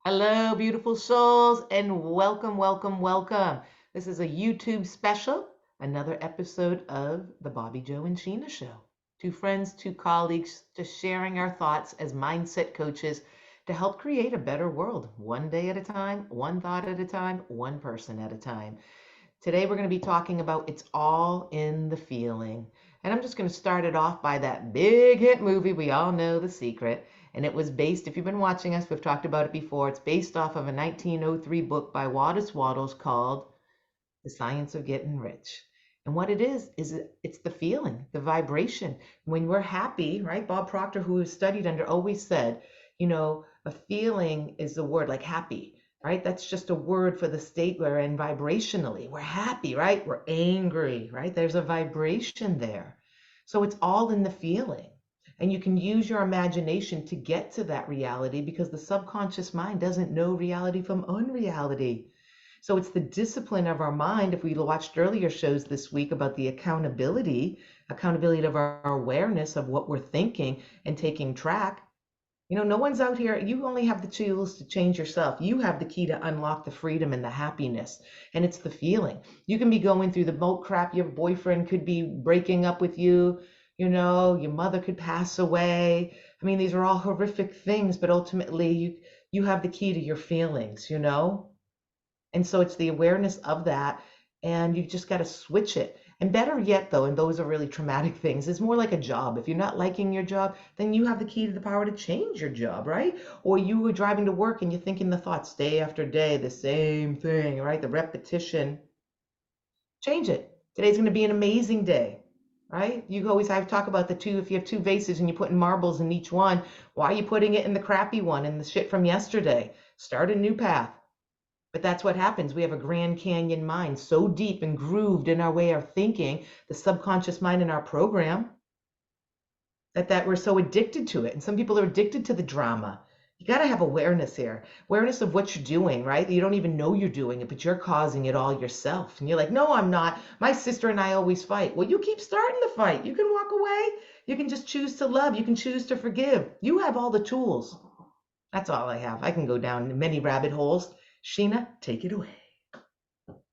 Hello, beautiful souls, and welcome, welcome, welcome. This is a YouTube special, another episode of the Bobbi Jo and Sheena Show. Two friends, two colleagues, just sharing our thoughts as mindset coaches to help create a better world, one day at a time, one thought at a time, one person at a time. Today, we're going to be talking about It's All in the Feeling. And I'm just going to start it off by that big hit movie we all know, The Secret. And it was based, if you've been watching us, we've talked about it before. It's based off of a 1903 book by Wallace Wattles called The Science of Getting Rich. And what it is it's the feeling, the vibration. When we're happy, right? Bob Proctor, who has studied under, always said, a feeling is the word like happy, right? That's just a word for the state we're in vibrationally. We're happy, right? We're angry, right? There's a vibration there. So it's all in the feeling. And you can use your imagination to get to that reality because the subconscious mind doesn't know reality from unreality. So it's the discipline of our mind. If we watched earlier shows this week about the accountability of our awareness of what we're thinking and taking track. No one's out here. You only have the tools to change yourself. You have the key to unlock the freedom and the happiness. And it's the feeling. You can be going through the boat crap. Your boyfriend could be breaking up with you. Your mother could pass away. I mean, these are all horrific things, but ultimately you have the key to your feelings. And so it's the awareness of that, and you just got to switch it. And better yet, though, and those are really traumatic things, it's more like a job. If you're not liking your job, then you have the key to the power to change your job, right? Or you were driving to work and you're thinking the thoughts day after day, the same thing, right? The repetition. Change it. Today's going to be an amazing day, right? You always have talk about the two, if you have two vases and you're putting marbles in each one, why are you putting it in the crappy one and the shit from yesterday? Start a new path. But that's what happens. We have a Grand Canyon mind so deep and grooved in our way of thinking, the subconscious mind in our program, that we're so addicted to it. And some people are addicted to the drama. You got to have awareness here, awareness of what you're doing, right? You don't even know you're doing it, but you're causing it all yourself. And you're like, no, I'm not. My sister and I always fight. Well, you keep starting the fight. You can walk away. You can just choose to love. You can choose to forgive. You have all the tools. That's all I have. I can go down many rabbit holes. Sheena, take it away.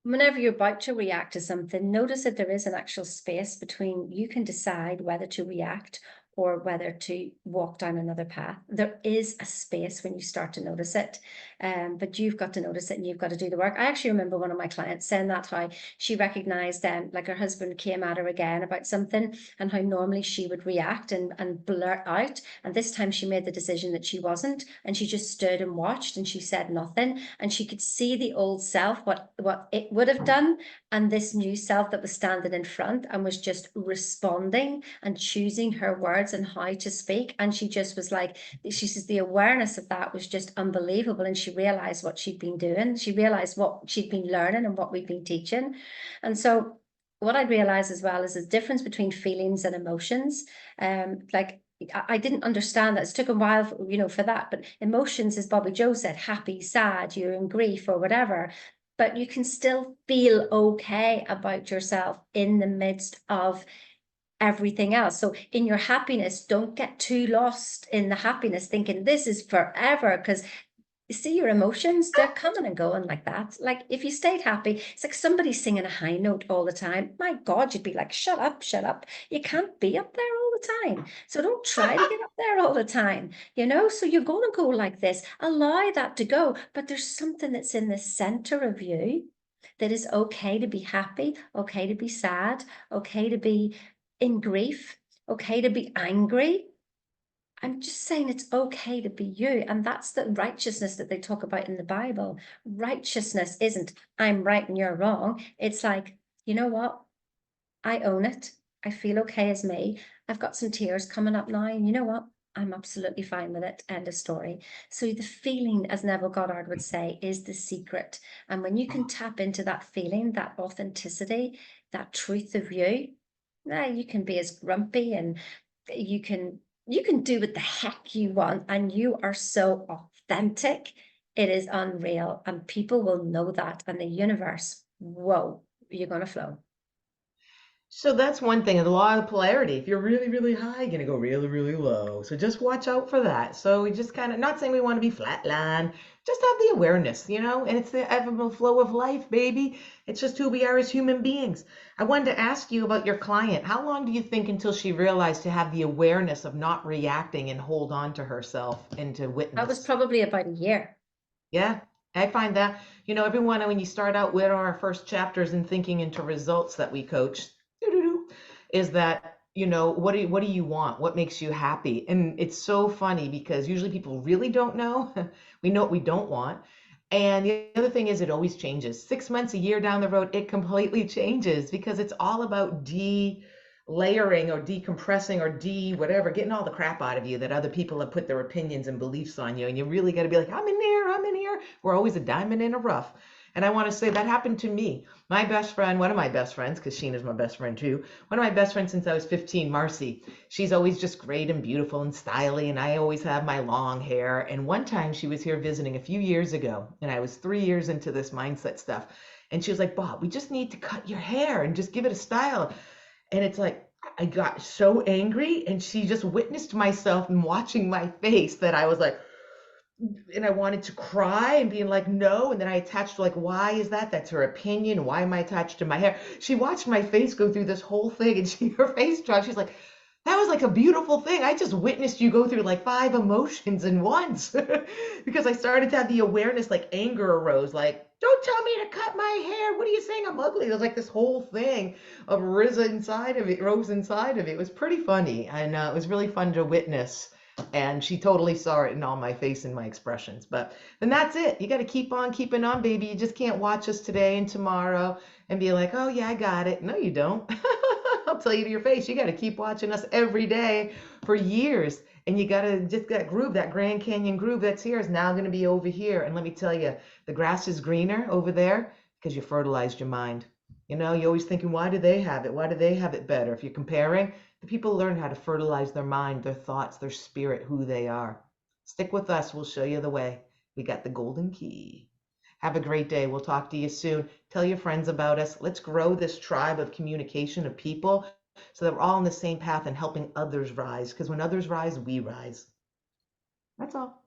Whenever you're about to react to something, notice that there is an actual space between you can decide whether to react or whether to walk down another path. There is a space when you start to notice it, but you've got to notice it and you've got to do the work. I actually remember one of my clients saying that how she recognized like her husband came at her again about something and how normally she would react and blurt out. And this time she made the decision that she wasn't, and she just stood and watched and she said nothing. And she could see the old self, what it would have done, and this new self that was standing in front and was just responding and choosing her words and how to speak. And she just was like, she says the awareness of that was just unbelievable. And she realized what she'd been doing. She realized what she'd been learning and what we'd been teaching. And so what I realized as well is the difference between feelings and emotions. Like I didn't understand that. It took a while, for that. But emotions, as Bobbi Jo said, happy, sad, you're in grief or whatever. But you can still feel okay about yourself in the midst of everything else. So in your happiness, don't get too lost in the happiness, thinking this is forever, because you see your emotions, they're coming and going like that. Like if you stayed happy, it's like somebody singing a high note all the time. My God, you'd be like, shut up, shut up. You can't be up there all the time. So don't try to get up there all the time. So you're going to go like this. Allow that to go. But there's something that's in the center of you that is okay to be happy, okay to be sad, okay to be in grief, okay to be angry. I'm just saying it's okay to be you. And that's the righteousness that they talk about in the Bible. Righteousness isn't I'm right and you're wrong. It's like, you know what? I own it. I feel okay as me. I've got some tears coming up now. And you know what? I'm absolutely fine with it. End of story. So the feeling, as Neville Goddard would say, is the secret. And when you can tap into that feeling, that authenticity, that truth of you, now you can be as grumpy and you can you can do what the heck you want, and you are so authentic. It is unreal, and people will know that, and the universe, whoa, you're going to flow. So that's one thing, the law of polarity. If you're really, really high, you're gonna go really, really low. So just watch out for that. So we just kind of, not saying we want to be flatline, just have the awareness, and it's the ebb and flow of life, baby. It's just who we are as human beings. I wanted to ask you about your client. How long do you think until she realized to have the awareness of not reacting and hold on to herself and to That was witness? probably about a year. Yeah, I find that, everyone, when you start out with our first chapters in thinking into results that we coach, doo-doo-doo, is that, what do you want? What makes you happy? And it's so funny because usually people really don't know. We know what we don't want. And the other thing is it always changes. 6 months, a year down the road, it completely changes because it's all about layering or decompressing or whatever, getting all the crap out of you that other people have put their opinions and beliefs on you. And you really got to be like, I'm in here, I'm in here. We're always a diamond in a rough. And I want to say that happened to me. My best friend, one of my best friends, because Sheena's my best friend too, one of my best friends since I was 15, Marcy, she's always just great and beautiful and stylish. And I always have my long hair. And one time she was here visiting a few years ago, and I was 3 years into this mindset stuff. And she was like, Bob, we just need to cut your hair and just give it a style. And it's like, I got so angry, and she just witnessed myself and watching my face that I was like, and I wanted to cry and being like, no. And then I attached to like, why is that? That's her opinion. Why am I attached to my hair? She watched my face go through this whole thing, and her face dropped. She's like, that was like a beautiful thing. I just witnessed you go through like five emotions in once because I started to have the awareness, like anger arose, like, don't tell me to cut my hair. What are you saying? I'm ugly. There's like this whole thing of rose inside of it. It was pretty funny. And it was really fun to witness. And she totally saw it in all my face and my expressions. But then that's it. You got to keep on keeping on, baby. You just can't watch us today and tomorrow and be like, oh, yeah, I got it. No, you don't. I'll tell you to your face. You got to keep watching us every day for years. And you got to just that groove, that Grand Canyon groove that's here is now going to be over here. And let me tell you, the grass is greener over there because you fertilized your mind. You're always thinking, why do they have it? Why do they have it better? If you're comparing, the people learn how to fertilize their mind, their thoughts, their spirit, who they are. Stick with us. We'll show you the way. We got the golden key. Have a great day. We'll talk to you soon. Tell your friends about us. Let's grow this tribe of communication of people so that we're all on the same path and helping others rise. Because when others rise, we rise. That's all.